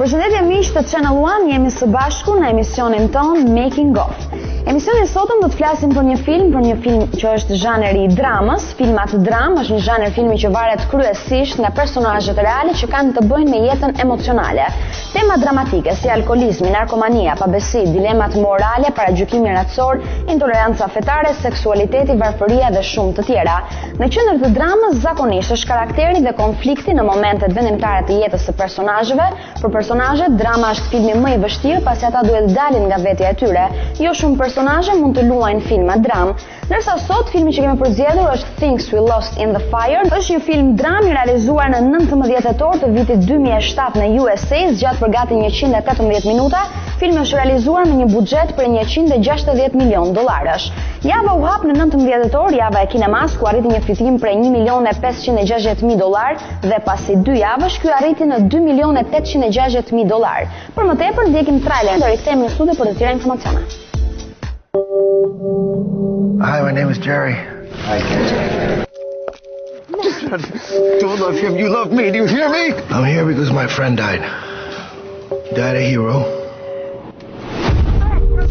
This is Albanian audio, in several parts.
Përshëndetje miq të Channel One, jemi së bashku në emisionin ton Makingg. Emisioni i sotëm do të flasim për një film që është zhaneri i dramës. Filmat dramë është një zhaner filmi që varet kryesisht nga personazhet reale që kanë të bëjnë me jetën emocionale. Tema dramatike si alkoolizmi, narkomania, pabesi, dilemat morale, paragjykimi racor, intoleranca fetare, seksualiteti, varfëria dhe shumë të tjera. Në qendër të dramës zakonisht është karakteri dhe konflikti në momentet vendimtare të jetës së personazheve. Për personazhet, drama është filmi më i vështirë pasi ata duhet dalin nga vetja e tyre. Jo shumë personazhe mund të luajnë filma dram. Ndërsa sot filmi që kemi përzgjedhur është Things We Lost in the Fire. Është një film dram i realizuar në 19 tetor të vitit 2007 në USA, zgjat për gati 118 minuta. Filmi është realizuar me një buxhet për $160 milion. Java u hap në 19 tetor, java e kinemas, ku arriti një fitim për $1.560.000 dhe pasi 2 javësh ky arriti në $2.860.000. Për më tepër ndjekim trailerin dhe rikthehemi në studio për të tjera informacione. Hi, my name is Jerry. Hi, Jerry. Don't love him, you love me, do you hear me? I'm here because my friend died. Died a hero.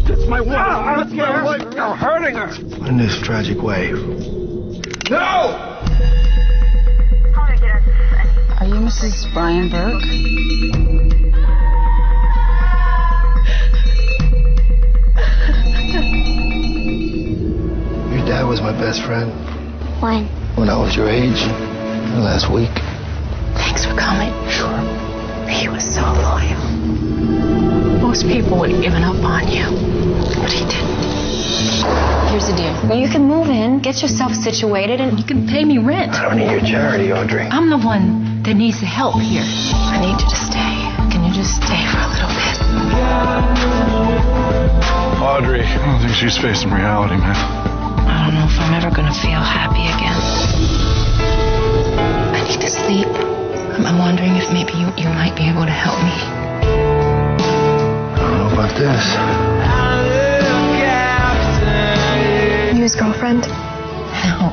That's my wife! That's my wife! You're hurting her! In this tragic way. No! Are you Mrs. Brian Burke? Your dad was my best friend. When? When I was your age. Last week. Thanks for coming. Sure. He was so loyal. Most people would have given up on you, but he didn't. Here's the deal. You can move in, get yourself situated, and you can pay me rent. I don't need your charity, Audrey. I'm the one that needs the help here. I need you to stay. Can you just stay for a little bit? Audrey, I don't think she's facing reality, man. I don't know if I'm ever gonna feel happy again. I need to sleep. I'm wondering if maybe you might be able to help me. I don't know about this. You his girlfriend? No,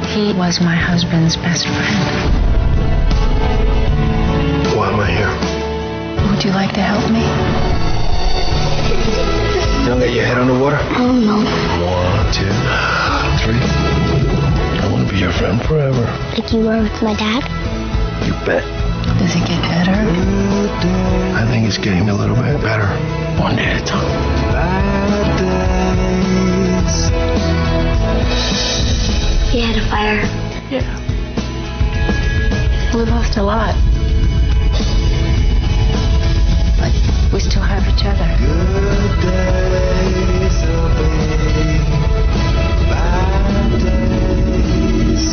he was my husband's best friend. Why am I here? Would you like to help me? You don't get your head on the water? Oh, no. 1, 2, 3. I want to be your friend forever. Like you were with my dad? You bet. Does it get better? I think it's getting a little bit better. One day at a time. You had a fire. Yeah. We lost a lot. But we still have each other. Good days away. Bad days.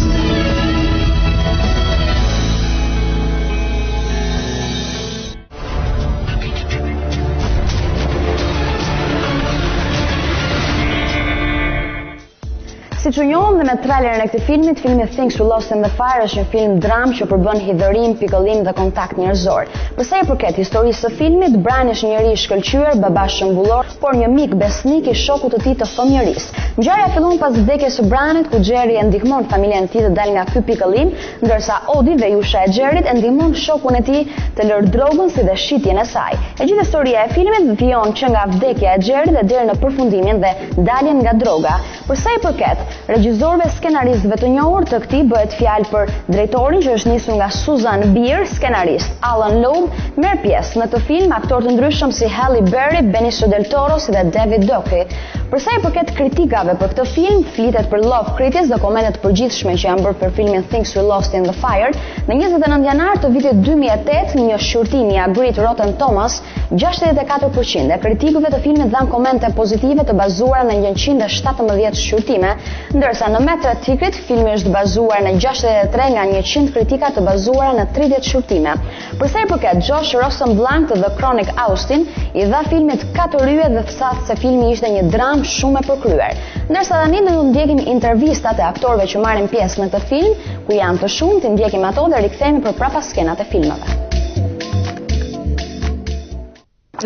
Si që njohëm dhe me trailerin e këtij filmit, filmi Things We Lost in the Fire është një film dram që përbën hidhërim, pikëllim dhe kontakt njerëzor. Për sa i përket historisë së filmit, Brian është një njeri i shkëlqyer, baba shëmbullor, por një mik besnik i shokut të tij të fëmijërisë. Ngjarja fillon pas vdekjes së Brianit, ku Jerry e ndihmon familjen e tij të dalë nga ky pikëllim, ndërsa Odi dhe Jusha e Jerryt e ndihmon shokun e tij të lërë drogën si dhe shitjen e saj. E gjithë historia e filmit vijon që nga vdekja e Jerryt deri në përfundimin dhe daljen nga droga. Për sa i përket regjizorëve skenaristëve të njohur të këtij bëhet fjalë për drejtorin që është nisur nga Susan Beer, skenarist Alan Loeb, merr pjesë në këtë film aktorë të ndryshëm si Halle Berry, Benicio del Toro si dhe David Duchy. Për sa i përket kritikave për këtë film, flitet për love critics dhe komentet të përgjithshme që janë bërë për filmin Things We Lost in the Fire. Në 29 janar të vitit 2008, një shqyrtim i agrit Rotten Tomatoes, 64% e kritikëve të filmit dhanë komente pozitive të bazuara në 117 shqyrtime, ndërsa në Metacritic filmi është bazuar në 63 nga 100 kritika të bazuara në 30 shqyrtime. Për sa i përket Josh Rosenblanc të The Chronic Austin, i dha filmit 4 yje dhe thatë se filmi ishte një dram shumë e përkryer. Ndërsa tani do t'ju ndjekim intervistat e aktorëve që marrin pjesë në këtë film, ku janë të shumtë, të ndjekim ato dhe rikthehemi për prapa skenat e filmave.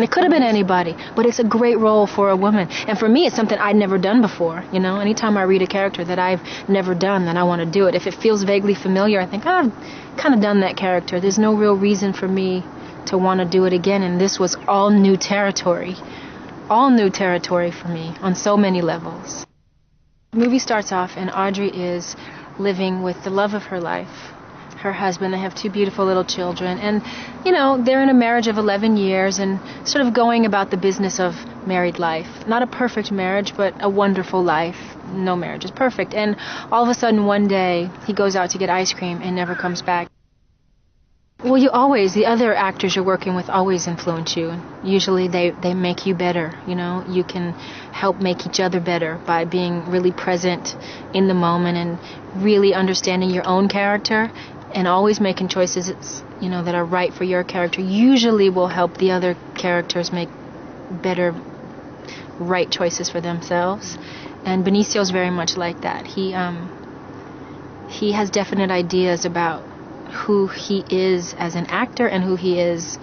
It could have been anybody, but it's a great role for a woman. And for me, it's something I'd never done before. You know, anytime I read a character that I've never done, then I want to do it. If it feels vaguely familiar, I think, I've kind of done that character. There's no real reason for me to want to do it again, and this was all new territory for me on so many levels. The movie starts off and Audrey is living with the love of her life, her husband. They have 2 beautiful little children, and they're in a marriage of 11 years and sort of going about the business of married life. Not a perfect marriage, but a wonderful life. No marriage is perfect. And all of a sudden one day he goes out to get ice cream and never comes back. Well, the other actors you're working with always influence you. Usually they make you better, You can help make each other better by being really present in the moment and really understanding your own character and always making choices that are right for your character. Usually will help the other characters make better, right choices for themselves. And Benicio's very much like that. He has definite ideas about who he is as an actor and who he is,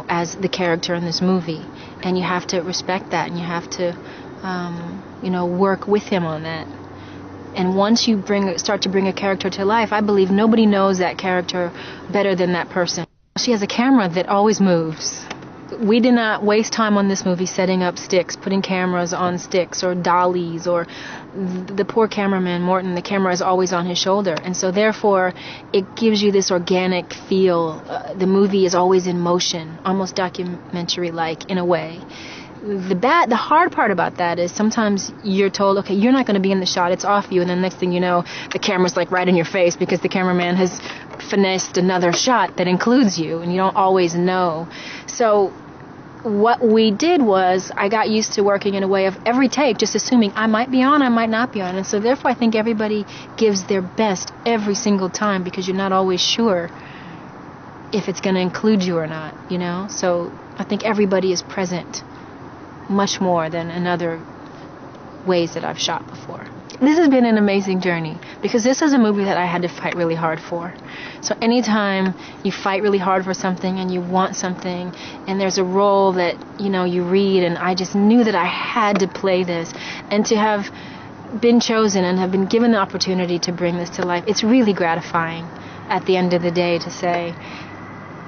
as the character in this movie. And you have to respect that, and you have to, work with him on that. And once you start to bring a character to life, I believe nobody knows that character better than that person. She has a camera that always moves. We did not waste time on this movie setting up sticks, putting cameras on sticks or dollies, or the poor cameraman, Morton, the camera is always on his shoulder. And so therefore, it gives you this organic feel. The movie is always in motion, almost documentary-like in a way. The hard part about that is sometimes you're told, okay, you're not going to be in the shot, it's off you, and then next thing you know, the camera's like right in your face because the cameraman has finessed another shot that includes you, and you don't always know. So what we did was I got used to working in a way of every take just assuming I might be on, I might not be on. And so therefore I think everybody gives their best every single time because you're not always sure if it's going to include you or not, So I think everybody is present much more than in other ways that I've shot before. This has been an amazing journey because this is a movie that I had to fight really hard for. So anytime you fight really hard for something and you want something and there's a role that, you read, and I just knew that I had to play this, and to have been chosen and have been given the opportunity to bring this to life, it's really gratifying at the end of the day to say,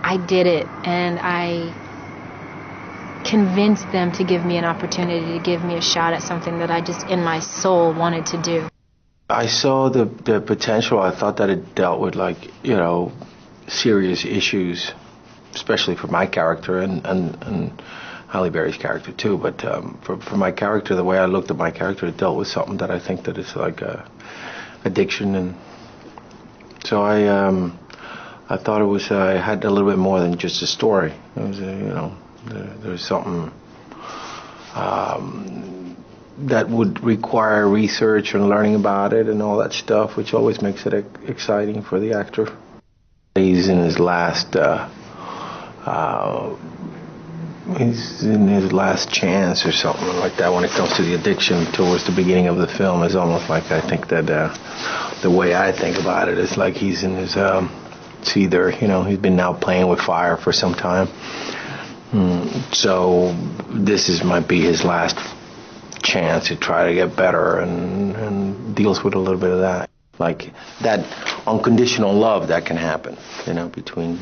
I did it, and I convinced them to give me an opportunity, to give me a shot at something that I just in my soul wanted to do. I saw the potential. I thought that it dealt with serious issues, especially for my character and Halle Berry's character too. But for my character, the way I looked at my character, it dealt with something that I think that is like addiction, and so I thought it was I had a little bit more than just a story. It was there's something that would require research and learning about it and all that stuff, which always makes it exciting for the actor. He's in his last chance or something like that when it comes to the addiction towards the beginning of the film. It's almost like I think that the way I think about it is like he's in his it's either he's been now playing with fire for some time. So this might be his last chance to try to get better, and deals with a little bit of that. Like that unconditional love that can happen, between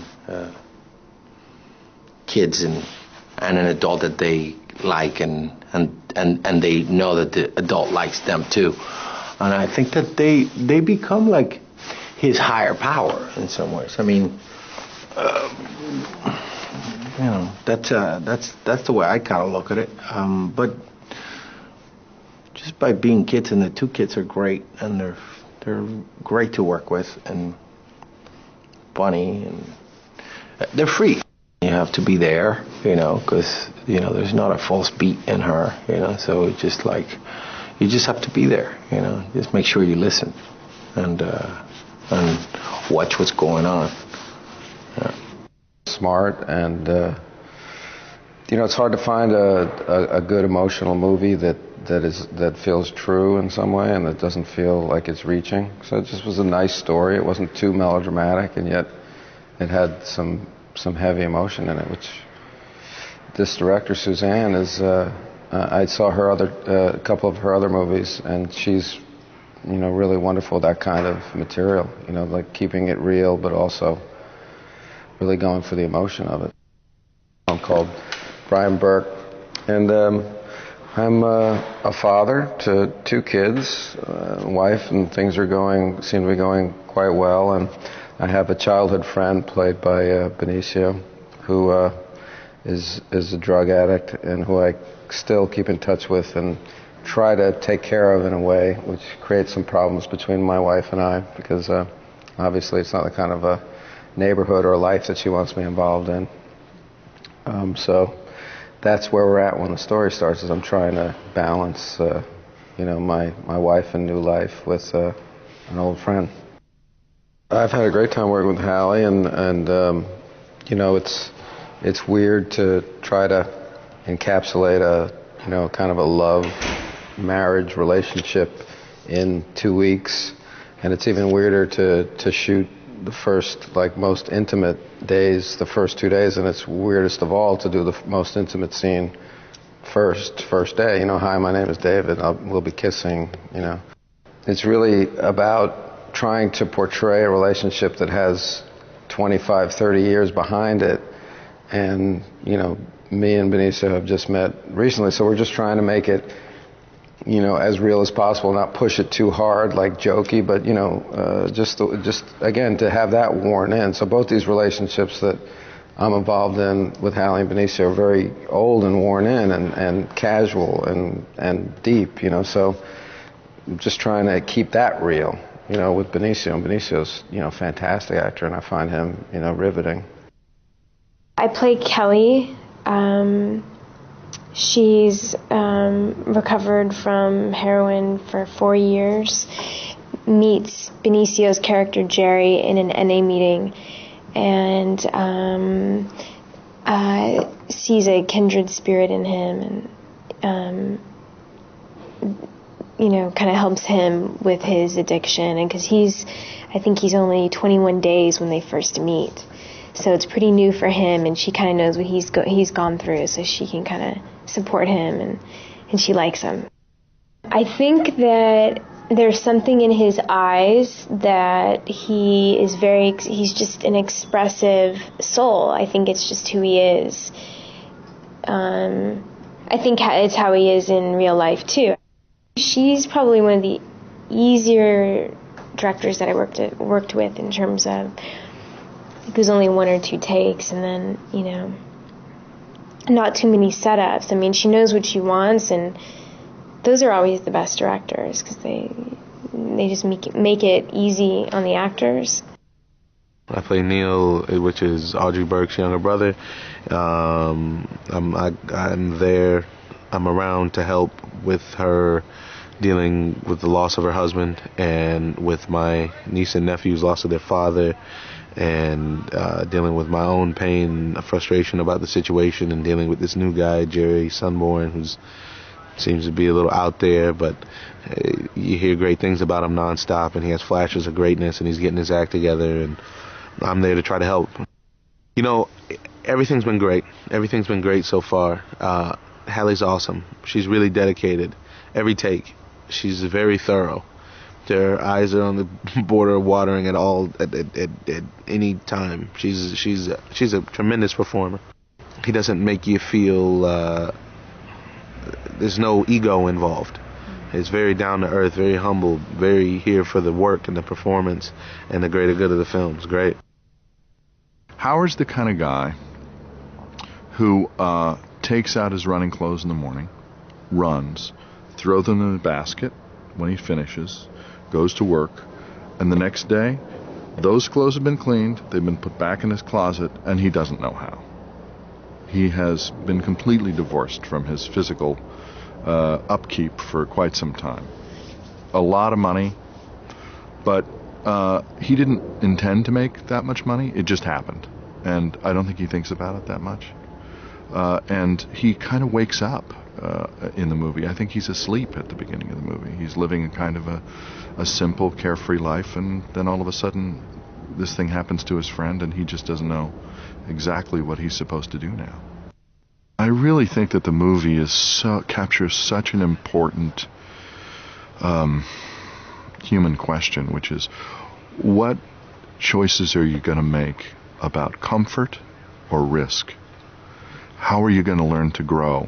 kids and an adult that they like, and they know that the adult likes them too. And I think that they become like his higher power in some ways. I mean, that's the way I kind of look at it. But just by being kids, and the 2 kids are great, and they're great to work with and funny, and they're free. You have to be there, because there's not a false beat in her, So it's just like you just have to be there, Just make sure you listen and watch what's going on. Yeah. Smart, and it's hard to find a good emotional movie that feels true in some way and that doesn't feel like it's reaching. So it just was a nice story. It wasn't too melodramatic, and yet it had some heavy emotion in it, which this director Suzanne is. I saw her a couple of her other movies, and she's really wonderful with that kind of material. Like keeping it real, but also really going for the emotion of it. I'm called Brian Burke, and I'm a father to 2 kids, wife, and things seem to be going quite well. And I have a childhood friend played by Benicio, who is a drug addict and who I still keep in touch with and try to take care of in a way, which creates some problems between my wife and I, because obviously it's not the kind of a neighborhood or life that she wants me involved in. So that's where we're at when the story starts, is I'm trying to balance, my wife and new life with an old friend. I've had a great time working with Hallie, and it's weird to try to encapsulate a kind of a love marriage relationship in 2 weeks, and it's even weirder to shoot the first, most intimate days, the first 2 days, and it's weirdest of all to do the most intimate scene first day. Hi, my name is David. We'll be kissing. It's really about trying to portray a relationship that has 25, 30 years behind it, and me and Benicio have just met recently, so we're just trying to make it as real as possible, not push it too hard, like jokey, but just again to have that worn in. So both these relationships that I'm involved in with Hallie and Benicio are very old and worn in, and casual and deep. So I'm just trying to keep that real. With Benicio, and Benicio's a fantastic actor, and I find him riveting. I play Kelly. She's recovered from heroin for 4 years, meets Benicio's character Jerry in an NA meeting, and sees a kindred spirit in him, and kind of helps him with his addiction, and because I think he's only 21 days when they first meet. So it's pretty new for him, and she kind of knows what he's gone through, so she can kind of support him, and she likes him. I think that there's something in his eyes that he's just an expressive soul. I think it's just who he is. I think it's how he is in real life too. She's probably one of the easier directors that I worked with in terms of, it was only 1 or 2 takes, and then, not too many setups. I mean, she knows what she wants, and those are always the best directors, because they just make it easy on the actors. I play Neil, which is Audrey Burke's younger brother. I'm there. I'm around to help with her dealing with the loss of her husband, and with my niece and nephew's loss of their father, and dealing with my own pain, frustration about the situation, and dealing with this new guy, Jerry Sunborn, who seems to be a little out there, but you hear great things about him nonstop, and he has flashes of greatness, and he's getting his act together, and I'm there to try to help. Everything's been great. Everything's been great so far. Hallie's awesome. She's really dedicated. Every take, she's very thorough. Her eyes are on the border of watering at any time. She's a tremendous performer. He doesn't make you feel there's no ego involved. It's very down to earth, very humble, very here for the work and the performance and the greater good of the film. It's great. Howard's the kind of guy who takes out his running clothes in the morning, runs, throws them in a basket when he finishes, goes to work, and the next day, those clothes have been cleaned, they've been put back in his closet, and he doesn't know how. He has been completely divorced from his physical upkeep for quite some time. A lot of money, but he didn't intend to make that much money. It just happened, and I don't think he thinks about it that much. And he kind of wakes up in the movie. I think he's asleep at the beginning of the movie. He's living a kind of a simple, carefree life, and then all of a sudden this thing happens to his friend, and he just doesn't know exactly what he's supposed to do now. I really think that the movie captures such an important human question, which is, what choices are you going to make about comfort or risk? how are you going to learn to grow?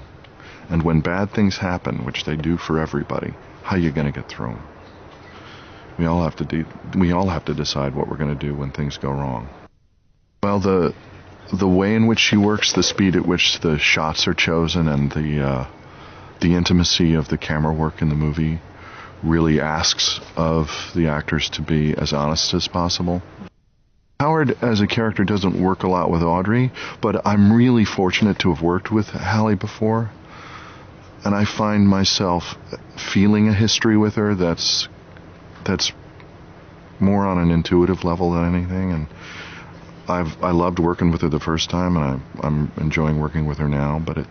And when bad things happen, which they do for everybody, how are you going to get through them? We all have to decide what we're going to do when things go wrong. Well, the way in which she works, the speed at which the shots are chosen, and the intimacy of the camera work in the movie really asks of the actors to be as honest as possible. Howard as a character doesn't work a lot with Audrey, but I'm really fortunate to have worked with Hallie before, and I find myself feeling a history with her that's more on an intuitive level than anything, and I loved working with her the first time, and I'm enjoying working with her now, but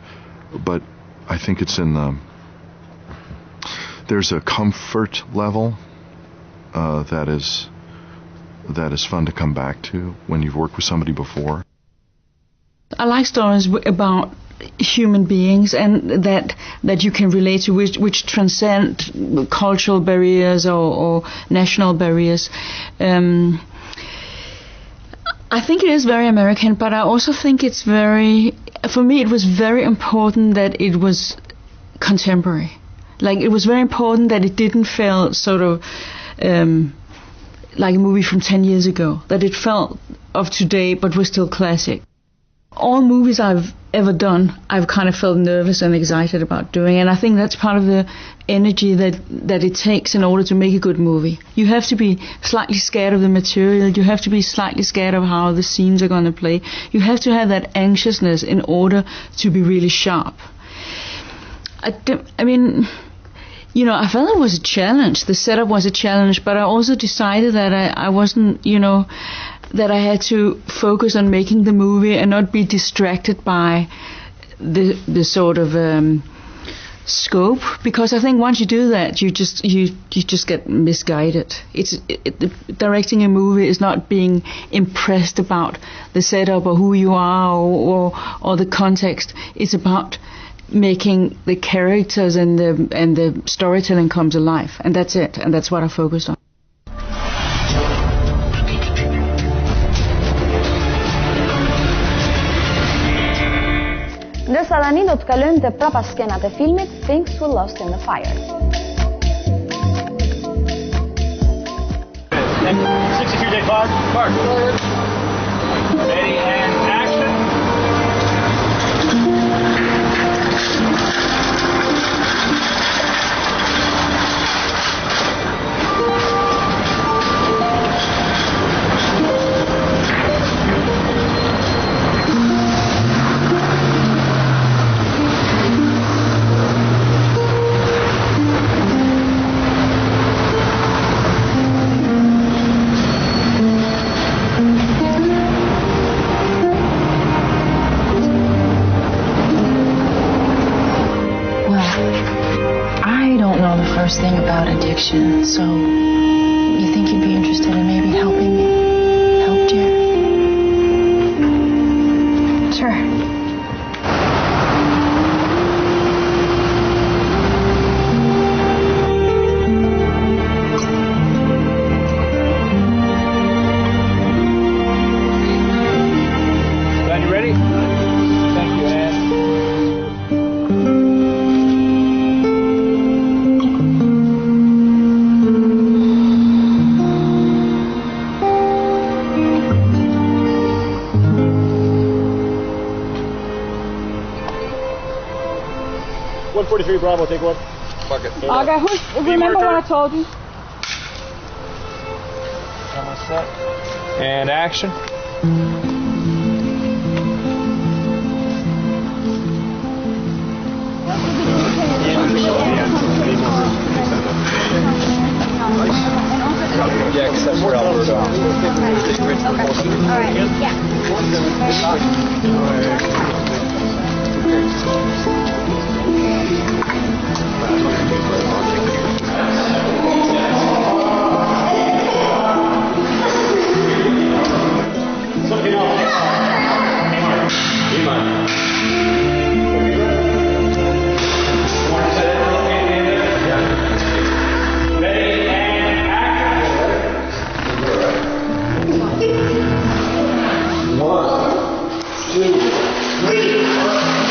I think it's there's a comfort level that is fun to come back to when you've worked with somebody before. I like stories about human beings and that you can relate to, which transcend cultural barriers or national barriers. I think it is very American, but I also think it's for me it was very important that it was contemporary. Like, it was very important that it didn't feel sort of like a movie from 10 years ago, that it felt of today but was still classic. All movies I've ever done, I've kind of felt nervous and excited about doing, and I think that's part of the energy that it takes in order to make a good movie. You have to be slightly scared of the material, you have to be slightly scared of how the scenes are going to play, you have to have that anxiousness in order to be really sharp. I mean, you know, I felt it was a challenge, the setup was a challenge, but I also decided that I wasn't, you know, that I had to focus on making the movie and not be distracted by the sort of scope, because I think once you do that, you just get misguided. Directing a movie is not being impressed about the setup or who you are or the context. It's about making the characters and the storytelling comes alive, and that's it, and that's what I focused on. Ndërsa tani do të kalojmë te prapa skenat e filmit Things We Lost in the Fire. 62 day clock. Mark. Ready and action. First thing about addiction, so you think you'd be interested in maybe helping me help Jerry? Sure. Glad you ready? Thank you, Ann. .43 Bravo, take one. Fuck it. Okay, remember what I told you? Camera set. And action. Yeah, except for Alberto. Alright, One, two, three.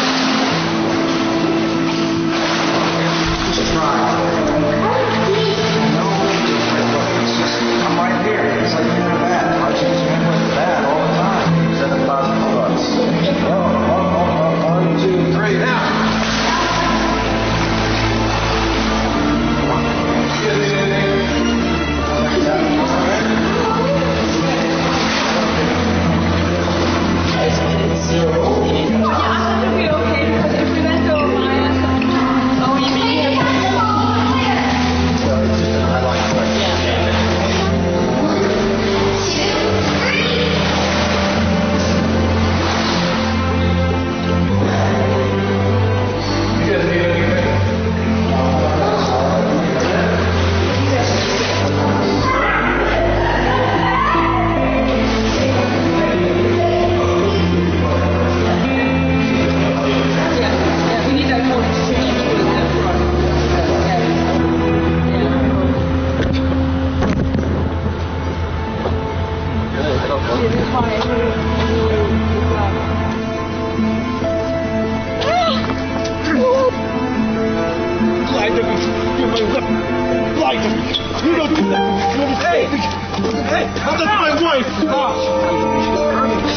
Hey, that's my wife!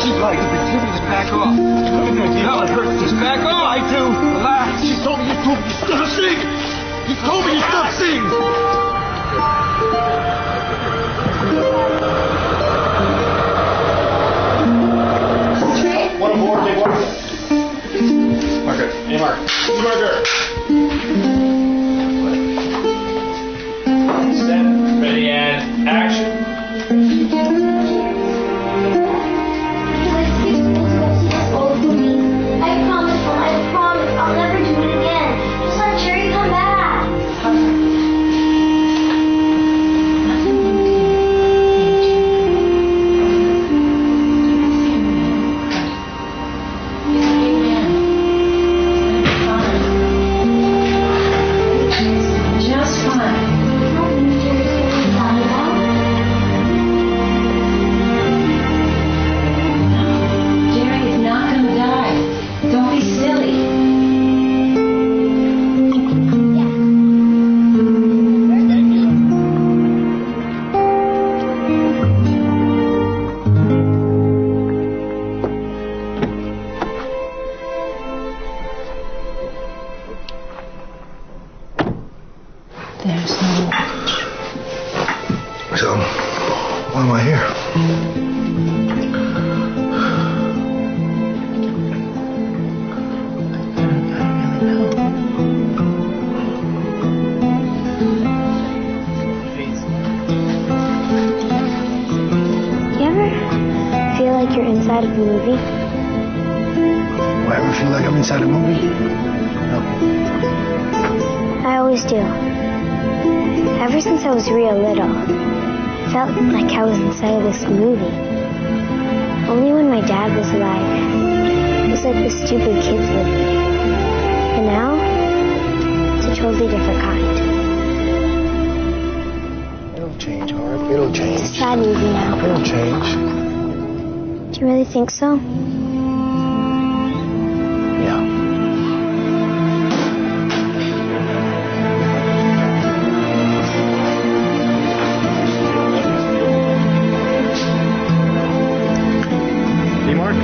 She'd like to be just back off. Hell, it hurts. Just back off. I do. Relax. She told me you stop sing. You told me you stop sing. One aboard, big one. Marker. Hey, Mark. Marker. Set, ready, and action. I promise, I'll never do it again. Just let Jerry come back. Just fine. Jerry is not going to die. Don't be silly. There's no watch. So, why am I here? You ever feel like you're inside of a movie? Do I ever feel like I'm inside a movie? No. I always do. Ever since I was real little, I felt like I was inside of this movie. Only when my dad was alive, it was like the stupid kids movie. And now, it's a totally different kind. It'll change, Howard. It'll change. It's a sad movie now. It'll change. Do you really think so? Yeah. Hey, Mark.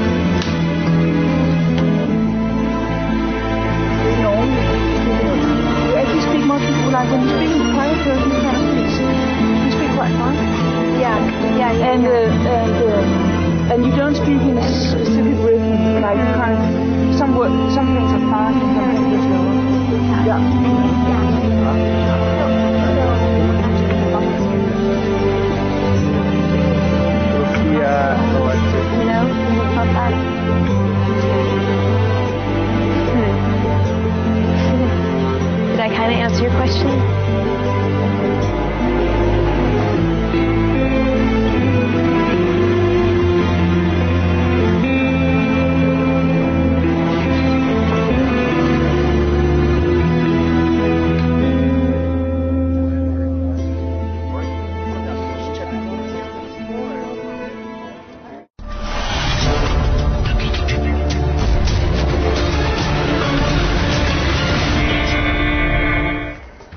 If you speak more people, like when you speak in character, you kind of please. You speak quite fast. Yeah. And you don't speak in a specific rhythm, like kind of some things are fast and some things are slower. Yeah. You know, it's not bad. Did I kind of answer your question?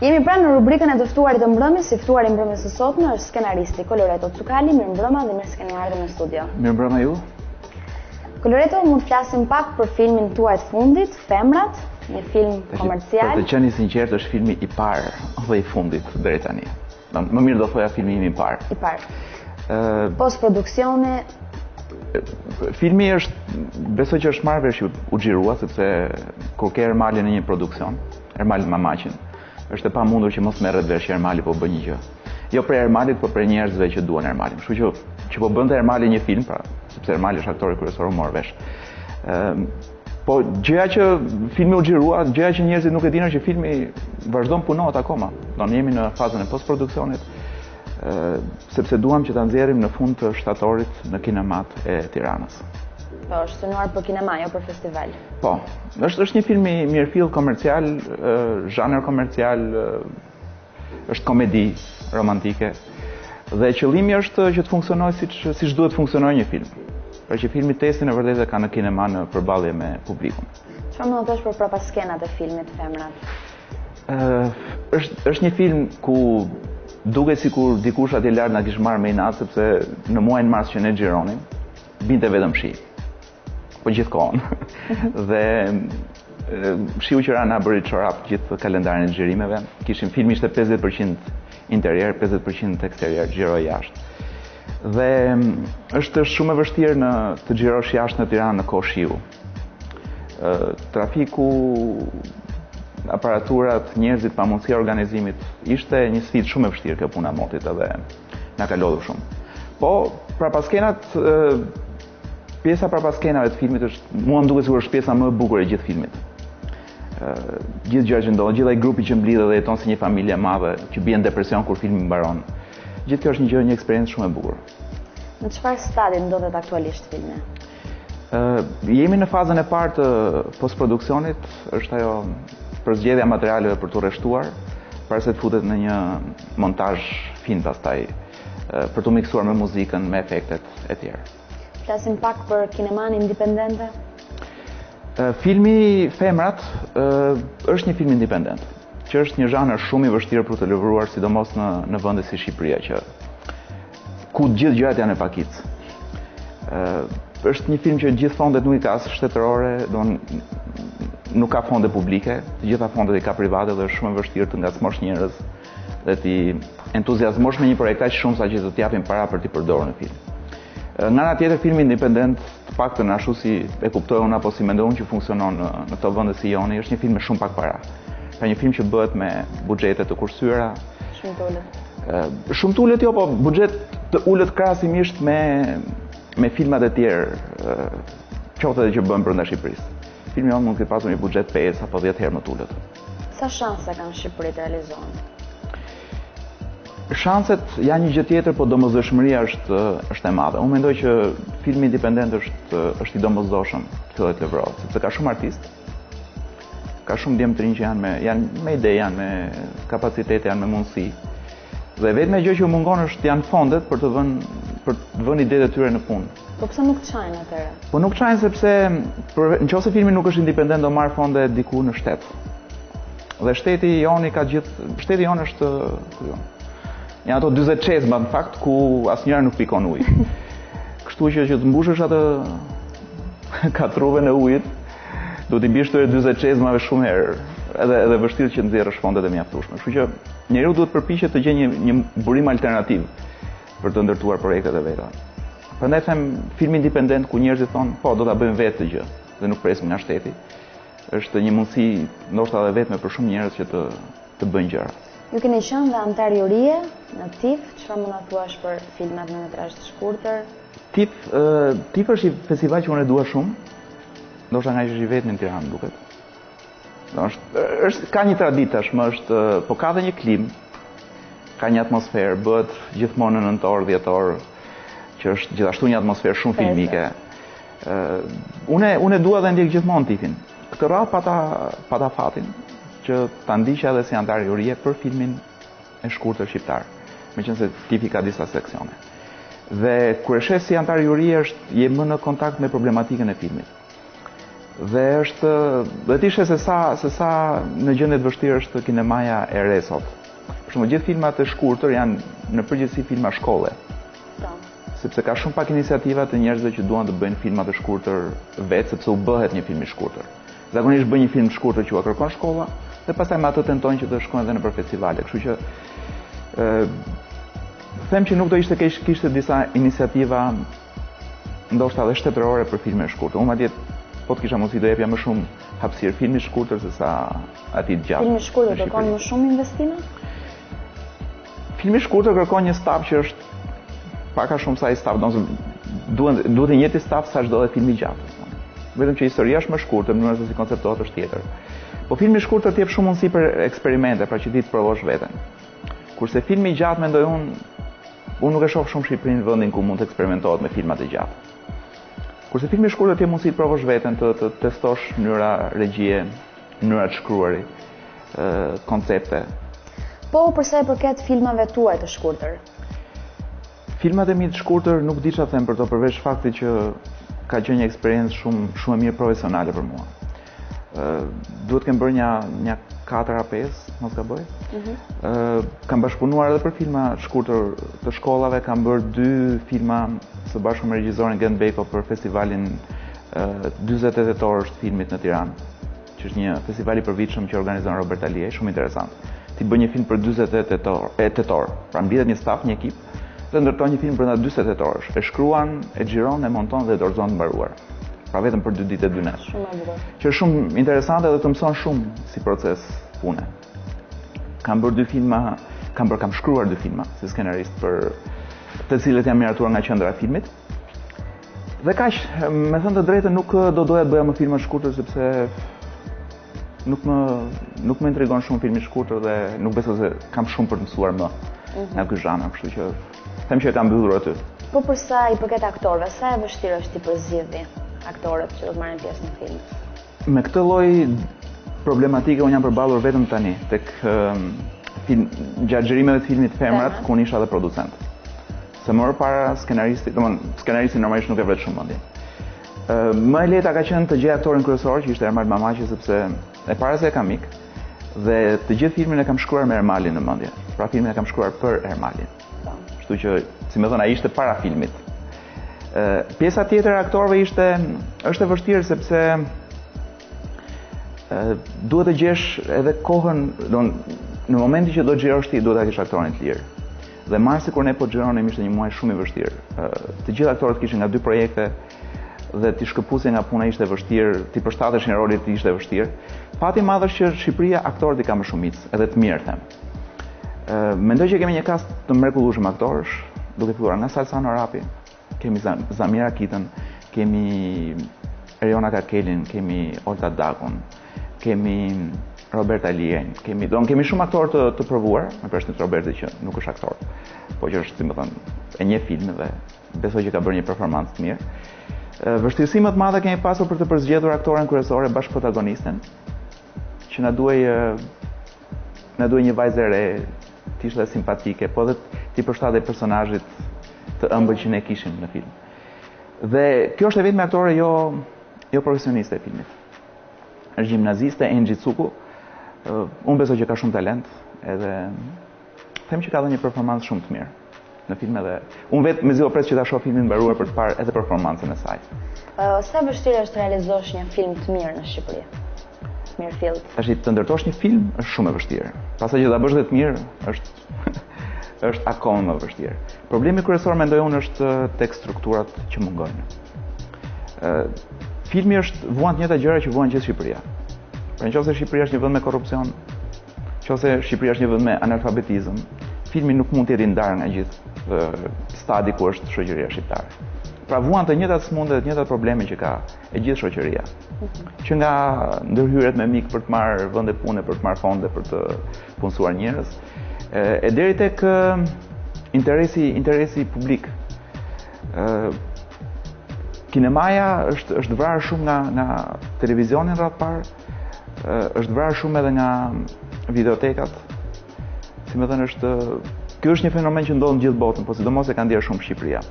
Jemi pranë në rubrikën e të ftuarit të mbrëmjes, si ftuari i mbrëmjes së sotme është skenaristi Koloreto CUKALLI. Mirëmbrëma dhe mirë se keni ardhur në studio. Mirëmbrëma ju. Koloreto, mund të flasim pak për filmin tuaj të fundit, Femrat, një film komercial. Për të qenë i sinqert, është filmi i parë dhe i fundit deri tani. Më mirë do thoja filmi im i parë. I parë. Post produksioni. Filmi është, besoj që është marrë vesh u xhirua, sepse kur ke Ermalin në një produksion, Ermal Mamaqin, është e pamundur që mos merret vesh Ermali po bën një gjë. Jo për Ermalit, por për njerëzve që duan Ermalin. Kështu që po bënte Ermali një film, pra, sepse Ermali është aktori kryesor, u mor vesh. Po gjëja që filmi u xhirua, gjëja që njerëzit nuk e dinë është që filmi vazhdon punohet akoma. Do ne jemi në fazën e postproduksionit, sepse duam që ta nxjerrim në fund të shtatorit në kinemat e Tiranës. Po, është synuar për kinema, jo për festival. Po, është një film i mirëfill komercial, zhanër komercial, është komedi romantike. Dhe qëllimi është që të funksionojë siç duhet të funksionojë një film. Pra që filmi testin e vërtetë ka në kinema në përballje me publikun. Çfarë mund të thosh për prapaskenat e filmit Femrat? Është një film ku duke sikur dikush atje lart na kishte marrë me inat sepse në muajin mars që ne xhironim, binte vetëm shi. Po gjithkohon. Dhe shiu që na bëri çorap gjithë kalendarin e xhirimeve. Kishim filmi ishte 50% interier, 50% eksterior, xhiroj jashtë. Dhe është shumë e vështirë të xhirosh jashtë në Tiranë në kohë shiu. Trafiku, aparaturat, njerëzit, pamundësia e organizimit, ishte një sfidë shumë e vështirë kjo puna motit edhe na ka lodhur shumë. Po, prapaskenat, pjesa prapaskenave të filmit është, mua më duket sikur është pjesa më e bukur e gjithë filmit. Gjithë gjërat që ndodhin, gjithë ai grupi që mblidhet dhe jeton si një familje e madhe që bie në depresion kur filmi mbaron. Gjithë kjo është një eksperiencë shumë e bukur. Në çfarë stadi ndodhet aktualisht filmi? Jemi në fazën e parë të postproduksionit, është ajo përzgjedhja materialeve për të rreshtuar, para se të futet në një montazh fin pastaj për të miksuar me muzikën, me efektet e tjera. Flasim pak për kineman independente. Filmi Femrat është një film independent, që është një zhanër shumë i vështirë për të lëvruar, sidomos në vende si Shqipëria, ku gjithë gjërat janë e pakicë. Është një film që gjithë fondet nuk i ka as shtetërore, nuk ka fonde publike, të gjitha fondet i ka private dhe është shumë e vështirë të ngacmosh njerëz dhe ti entuziazmosh me një projekt aq shumë sa që të japin para për t'i përdorur në film. Nga ana tjetër, filmi independent, të paktën ashtu si e kuptoj unë apo si mendoj unë që funksionon në këto vende si joni, është një film me shumë pak para. Ka një film që bëhet me buxhete të kursyera. Shumë të ulët. Shumë të ulët jo, po buxhet të ulët krahasimisht me filmat e tjerë, qoftë edhe që bëhen brenda Shqipërisë. Filmi jonë mund të pasur një buxhet 5 apo 10 herë më të ulët. Sa shanse kanë Shqipëri të realizohen? Shanset janë një gjë tjetër, po domosdoshmëria është e madhe. Unë mendoj që filmi independent është i domosdoshëm të fillet të lëvrohet, sepse ka shumë artistë, ka shumë djemë të rinj që janë me ide, janë me kapacitete, janë me mundësi. Dhe vetëm gjë që mungon është janë fondet për të vënë idetë e tyre në punë. Po pse nuk çajnë atëherë? Po nuk çajnë sepse nëse filmi nuk është independent do marr fonde diku në shtet. Dhe shteti joni është janë ato 40 çezma në fakt ku asnjëra nuk pikon ujë. Kështu që të mbushësh atë katruven e ujit, do t'i mbish këtyre 40 çezmave shumë herë, edhe vështirë që nxjerrësh fondet e mjaftueshme. Kështu që njeriu duhet përpiqet të gjejë një burim alternativ për të ndërtuar projektet e veta. Prandaj them film independent ku njerëzit thonë, po do ta bëjmë vetë të gjë dhe nuk presim nga shteti. Është një mundësi ndoshta edhe vetme për shumë njerëz që të bëjnë gjëra. Ju keni qenë dhe antar jurie në TIF, çfarë mund ta thuash për filmat me metrazh të shkurtër? TIF është një festival që unë e dua shumë, ndoshta nga që është i vetmi në Tiranë duket. Ka një traditë tashmë, po ka dhe një klim, ka një atmosferë, bëhet gjithmonë në nëntor, dhjetor, që është gjithashtu një atmosferë shumë filmike. Unë e dua dhe ndjek gjithmonë TIF-in. Këtë radhë pata fatin që ta ndiqja edhe si antar jurie për filmin e shkurtër shqiptar, meqense TIF-i ka disa seksione. Dhe kur e shes si antar jurie je më në kontakt me problematikën e filmit. Dhe ti shes se sa në gjendje të vështirë është kinemaja e re sot. Për shembull, gjithë filmat e shkurtër janë në përgjithësi filma shkolle. Sepse ka shumë pak iniciativa të njerëzve që duan të bëjnë filma të shkurtër vetë, sepse u bëhet një film i shkurtër. Zakonisht bën një film të shkurtër që u kërkon shkolla, dhe pastaj me ato tentojnë që të shkojnë edhe nëpër festivale. Kështu që them që nuk do kishte disa iniciativa ndoshta edhe shtetërore për filme të shkurtër. Unë madje po të kisha mundësi do jepja më shumë hapësirë filmit të shkurtër se sa atij të gjatë. Filmi i shkurtër kërkon më shumë investime? Filmi i shkurtër kërkon një staf që është pak a shumë sa i staf, duhet të njëjti staf sa çdo film i gjatë. Vetëm që historia është më shkurtër, mënyra se si konceptohet është tjetër. Po filmi i shkurtër të jep shumë mundësi për eksperimente, pra që ti të provosh veten. Kurse filmi i gjatë mendoj unë nuk e shoh shumë Shqipërinë vendin ku mund të eksperimentohet me filmat e gjatë. Kurse filmi i shkurtër të jep mundësi të provosh veten, të testosh mënyra regjie, mënyra të shkruarit, koncepte. Po përsa i përket filmave tuaj të shkurtër? Filmat e mi të shkurtër nuk di çfarë them për to përveç faktit që ka qenë një eksperiencë shumë e mirë profesionale për mua. Duhet kem bërë një 4-5, mos gaboj. Kam bashkëpunuar edhe për filma shkurtër të shkollave, kam bërë 2 filma së bashku me regjisorin Gen Beko për festivalin 48 orë të filmit në Tiranë, që është një festival i përvitshëm që organizon Robert Aliej, shumë interesant. Ti bën një film për 48 orë, pra mbledhet një staf, një ekip, dhe ndërton një film brenda 48 orësh. E shkruan, e xhiron, e monton dhe e dorëzon të mbaruar. Pra vetëm për 2 ditë e 2 nesër. Shumë e bukur. Që është shumë interesante dhe të mëson shumë si proces pune. Kam bërë 2 filma, kam shkruar 2 filma si skenarist për të cilët jam miratuar nga qendra e filmit. Dhe kaq, me thënë të drejtën, nuk do doja të bëja më filma të shkurtër sepse nuk më intrigon shumë filmi i shkurtër dhe nuk besoj se kam shumë për të mësuar më nga ky zhanër, kështu që them që e kam mbyllur aty. Po për sa i përket aktorëve, sa e vështirë është ti përzgjedhni aktorët që do të marrin pjesë në film? Me këtë lloj problematike unë jam përballur vetëm tani tek gjatë xhirimeve të filmit Femrat, ku unë isha dhe producent. Se më parë skenaristi normalisht nuk e vret shumë mendjen. Më e lehta ka qenë të gjej aktorin kryesor, që ishte Ermal Mamaçi, sepse e para se e kam ik dhe të gjithë filmin e kam shkruar me Ermalin në mendje. Pra filmin e kam shkruar për Ermalin. Kështu që, si më thënë, ai ishte para filmit. Pjesa tjetër e aktorëve është e vështirë sepse duhet të gjesh edhe kohën, në momentin që do të xhirosh ti duhet ta kesh aktorin të lirë. Dhe marsi kur ne po xhironim ishte një muaj shumë i vështirë. Të gjithë aktorët kishin nga 2 projekte dhe ti shkëputje nga puna ishte vështirë, ti përshtateshin rolit ti ishte vështirë. Fati i madh është që Shqipëria aktorët i ka më shumicë, edhe të mirë them. Mendoj që kemi një kast të mrekullueshëm aktorësh, duke filluar nga Salsano Arapi, kemi Zamira Kitën, kemi Eriona Karkelin, kemi Olta Dakun, kemi Robert Alijen, kemi shumë aktorë të provuar, me përshëndet Roberti që nuk është aktor, po që është, si më thënë, e një film dhe besoj që ka bërë një performancë të mirë. Vështirësi më të madhe kemi pasur për të përzgjedhur aktoren kryesore bashkë protagonisten, që na duhej një vajzë e re, të ishte simpatike, po dhe ti përshtatej personazhit të ëmbël që ne kishim në film. Dhe kjo është e vetmi aktore jo profesioniste e filmit. Është gjimnaziste Xhesika. Unë besoj që ka shumë talent, edhe them që ka dhënë një performancë shumë të mirë në film edhe. Unë vetë mezi o pres që ta shoh filmin mbaruar për të parë edhe performancën e saj. Sa vështirë është realizosh një film të mirë në Shqipëri? Mirëfillt. Tash të ndërtosh një film është shumë e vështirë. Pastaj që ta bësh dhe të mirë është akoma më vështirë. Problemi kryesor mendoj unë është tek strukturat që mungojnë. Filmi vuan të njëjta gjëra që vuan gjithë Shqipëria. Pra nëse Shqipëria është një vend me korrupsion, nëse Shqipëria është një vend me analfabetizëm, filmi nuk mund të jetë i ndarë nga gjithë stadi ku është shoqëria shqiptare. Pra vuan të njëjtat sëmundje, të njëjtat probleme që ka e gjithë shoqëria. Që nga ndërhyrjet me mik për të marrë vende pune, për të marrë fonde, për të punësuar njerëz, e deri tek interesi publik. Kinemaja është vrarë shumë nga televizioni në radhë parë, është vrarë shumë edhe nga videotekat. Si më thënë, ky është një fenomen që ndodh në gjithë botën, po sidomos e ka ndier shumë Shqipëria.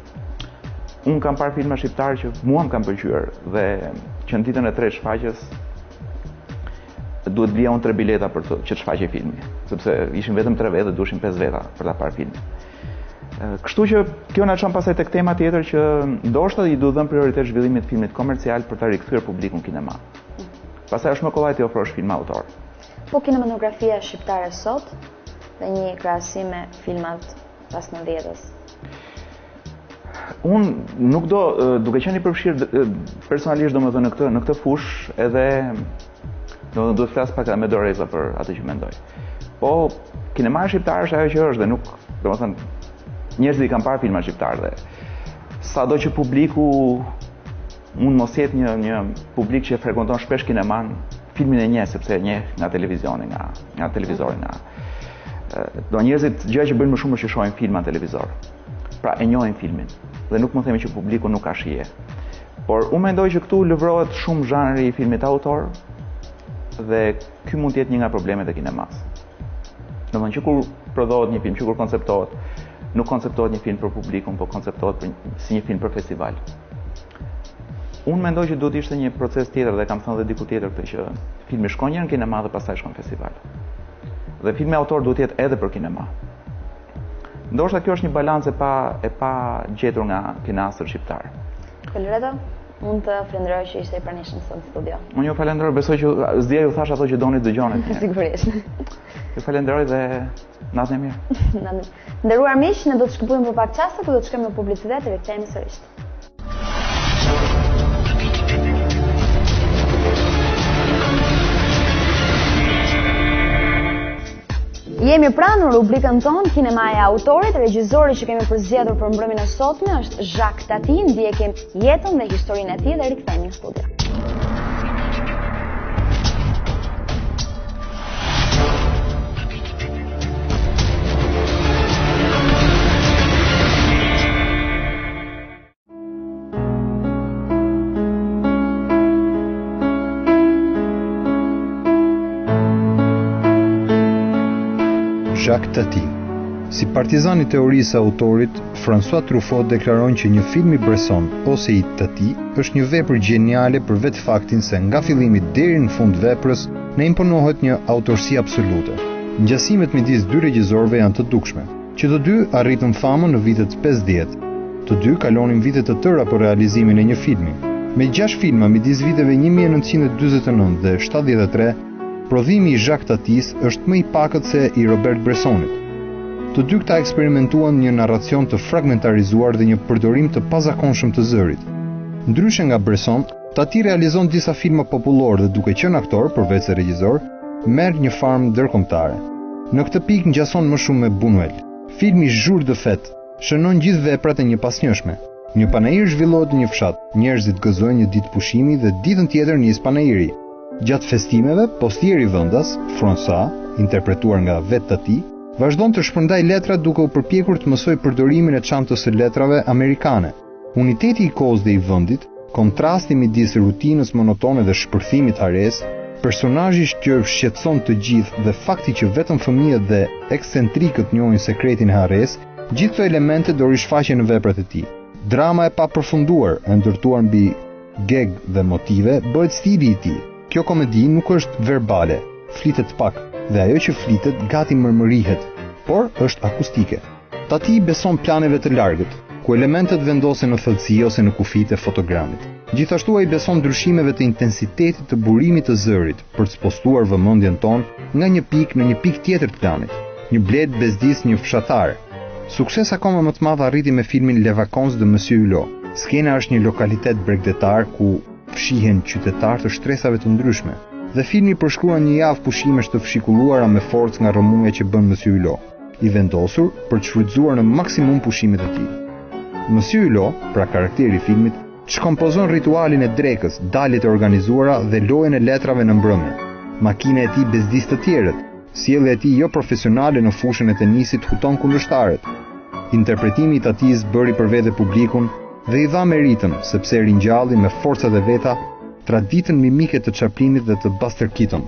Unë kam parë filma shqiptarë që mua më kanë pëlqyer dhe që në ditën e 3 shfaqjes duhet blija unë 3 bileta për që të shfaqej filmi, sepse ishin vetëm 3 vete dhe duheshin 5 veta për ta parë filmin. Kështu që kjo na çon pastaj tek tema tjetër që ndoshta i duhet dhënë prioritet zhvillimit të filmit komercial për ta rikthyer publikun kinema. Pastaj është më kollaj të ofrosh film autor. Po kinematografia shqiptare sot dhe një krahasim me filmat pas 90-s. Unë nuk duke qenë i përfshirë personalisht domethënë në këtë fushë, edhe domethënë duhet të flas pak me doreza për atë që mendoj. Po kinema shqiptare është ajo që është dhe nuk, domethënë njerëzit i kanë parë filma shqiptar dhe sado që publiku mund mos jetë një publik që frekuenton shpesh kineman, filmin e njeh sepse e njeh nga televizioni, nga televizori, do njerëzit gjëja që bëjnë më shumë është që shohin filma në televizor. Pra e njohin filmin dhe nuk mund të themi që publiku nuk ka shije. Por unë mendoj që këtu lëvrohet shumë zhanri i filmit autor dhe ky mund të jetë një nga problemet e kinemas. Domethënë që kur prodhohet një film, që kur konceptohet, nuk konceptohet një film për publikun, po konceptohet si një film për festival. Unë mendoj që duhet ishte një proces tjetër dhe kam thënë dhe diku tjetër këtë që filmi shkon një në kinema dhe pastaj shkon në festival. Dhe filmi autor duhet jetë edhe për kinema. Ndoshta kjo është një balancë e pa gjetur nga kinastër shqiptar. Koloreto, mund të falenderoj që ishte i pranishëm sot në studio. Unë ju falenderoj, besoj që s'dia ju thash ato që doni dëgjonit. Sigurisht. Ju falenderoj dhe natën e mirë. Nderuar miq, ne do të shkëputemi për pak çaste, ku do të shkojmë në publicitet dhe rikthehemi sërish. Jemi pranë në rubrikën tonë Kinemaja e autorit. Regjisori që kemi përzgjedhur për mbrëmjen e sotme është Jacques Tati. Ndjekim jetën dhe historinë e tij dhe rikthehemi në studio. Jacques Tati. Si partizan i teorisë së autorit, François Truffaut deklaron që një film i Bresson ose i Tati është një vepër gjeniale për vetë faktin se nga fillimi deri në fund veprës ne imponohet një autorsi absolute. Ngjasimet midis dy regjisorëve janë të dukshme, që të dy arritën famën në vitet 50. Të dy kalonin vite të tëra për realizimin e një filmi. Me 6 filma midis viteve 1949 dhe 73, prodhimi i Jacques Tatis është më i pakët se i Robert Bressonit. Të dy këta eksperimentuan një narracion të fragmentarizuar dhe një përdorim të pazakonshëm të zërit. Ndryshe nga Bresson, Tati realizon disa filma popullor dhe duke qenë aktor, përveç se regjisor, merr një farm ndërkombëtare. Në këtë pikë ngjason më shumë me Buñuel. Filmi Jour de Fête shënon gjithë veprat e një pasnjëshme. Një panair zhvillohet në një fshat, njerëzit gëzojnë një ditë pushimi dhe ditën tjetër nis panairi. Gjatë festimeve, postieri vendas, François, interpretuar nga vetë Tati, vazhdon të shpërndaj letra duke u përpjekur të mësoj përdorimin e çantës së letrave amerikane. Uniteti i kohës dhe i vendit, kontrasti midis rutinës monotone dhe shpërthimit hares, personazhi që shqetëson të gjithë dhe fakti që vetëm fëmijët dhe ekscentrikët njohin sekretin e hares, gjithë këto elemente do rishfaqen në veprat e tij. Drama e papërfunduar, e ndërtuar mbi geg dhe motive, bëhet stili i tij. Kjo komedi nuk është verbale, flitet pak, dhe ajo që flitet gati mërmërihet, por është akustike. Tati beson planeve të largët, ku elementet vendosen në thellësi ose në kufijtë e fotogramit. Gjithashtu ai beson ndryshimeve të intensitetit të burimit të zërit për të spostuar vëmendjen tonë nga një pikë në një pikë tjetër të planit. Një blet bezdis një fshatar. Sukses akoma më të madh arriti me filmin Les Vacances de Monsieur Hulot. Skena është një lokalitet bregdetar ku fshihen qytetar të shtresave të ndryshme, dhe filmi përshkruan një javë pushimesh të fshikulluara me forcë nga rrëmuja që bën Monsieur Hulot, i vendosur për të shfrytzuar në maksimum pushimet e tij. Monsieur Hulot, pra karakteri i filmit, shkompozon ritualin e drekës, daljet e organizuara dhe lojën e letrave në mbrëmje. Makina e tij bezdis të tjerët, sjellja e tij jo profesionale në fushën e tenisit huton kundërshtarët. Interpretimi i Tatis bëri për vete publikun dhe i dha meritën sepse ringjalli me forcat e veta traditën mimike të Chaplinit dhe të Buster Keaton.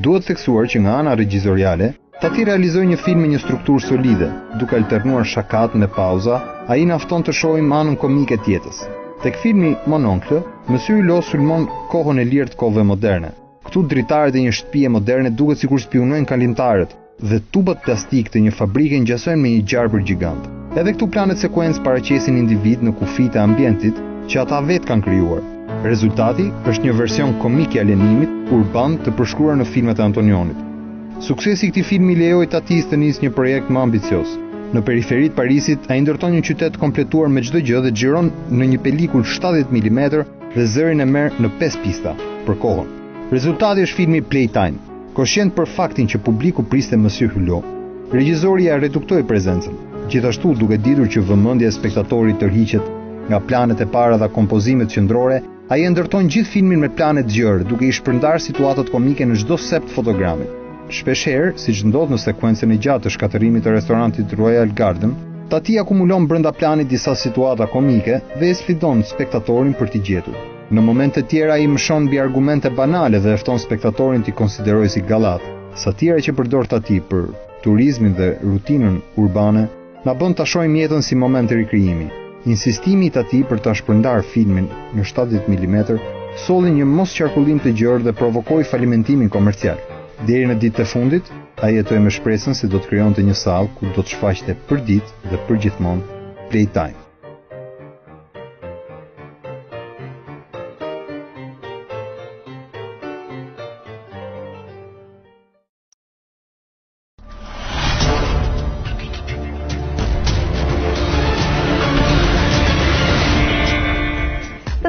Duhet theksuar që nga ana regjizoriale, Tati realizoi një film me një strukturë solide, duke alternuar shakat me pauza, ai na fton të shohim anën komike të jetës. Tek filmi Mon Oncle, Monsieur Hulot sulmon kohën e lirë të kohëve moderne. Këtu dritarët e një shtëpie moderne duket sikur spionojnë kalimtarët dhe tubat plastik të një fabrike ngjasojnë me një gjarpër gjigant. Edhe këtu planet sekuencë paraqesin individ në kufijtë e ambientit që ata vetë kanë krijuar. Rezultati është një version komik i alienimit urban të përshkruar në filmat e Antonionit. Suksesi i këtij filmi lejoi Tatis të nisë një projekt më ambicioz. Në periferitë Parisit ai ndërton një qytet kompletuar me çdo gjë dhe xhiron në një pelikull 70 mm dhe zërin e merr në 5 pista për kohën. Rezultati është filmi Playtime. Koshient për faktin që publiku priste Monsieur Hulot, regjisori ja reduktoi prezencën. Gjithashtu, duke ditur që vëmendja e spektatorit tërhiqet nga planet e para dhe kompozimet qendrore, ai e ndërton gjithë filmin me plane të gjerë, duke i shpërndarë situatat komike në çdo sep të fotogramit. Shpeshherë, siç ndodh në sekuencën e gjatë të shkatërimit të restorantit Royal Garden, Tati akumulon brenda planit disa situata komike dhe e sfidon spektatorin për t'i gjetur. Në momente tjera ai mshon mbi argumente banale dhe e fton spektatorin t'i konsiderojë si gallat. Satira që përdor Tati për turizmin dhe rutinën urbane na bën ta shohim jetën si moment të rikrijimi. Insistimi i Tati për ta shpërndar filmin në 70 mm solli një mosqarkullim të gjerë dhe provokoi falimentimin komercial. Deri në ditët e fundit, ai jetoi me shpresën se do të krijonte një sallë ku do të shfaqte përditë dhe përgjithmonë playtime.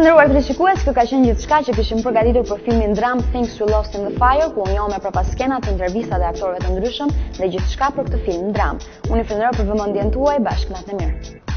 Të nderuar teleshikues, kjo ka qenë gjithçka që kishim përgatitur për filmin dram Things We Lost in the Fire, ku unë jam me përpaskenat, intervistat e aktorëve të ndryshëm dhe gjithçka për këtë film dram. Unë ju falenderoj për vëmendjen tuaj, bashkë natë mirë.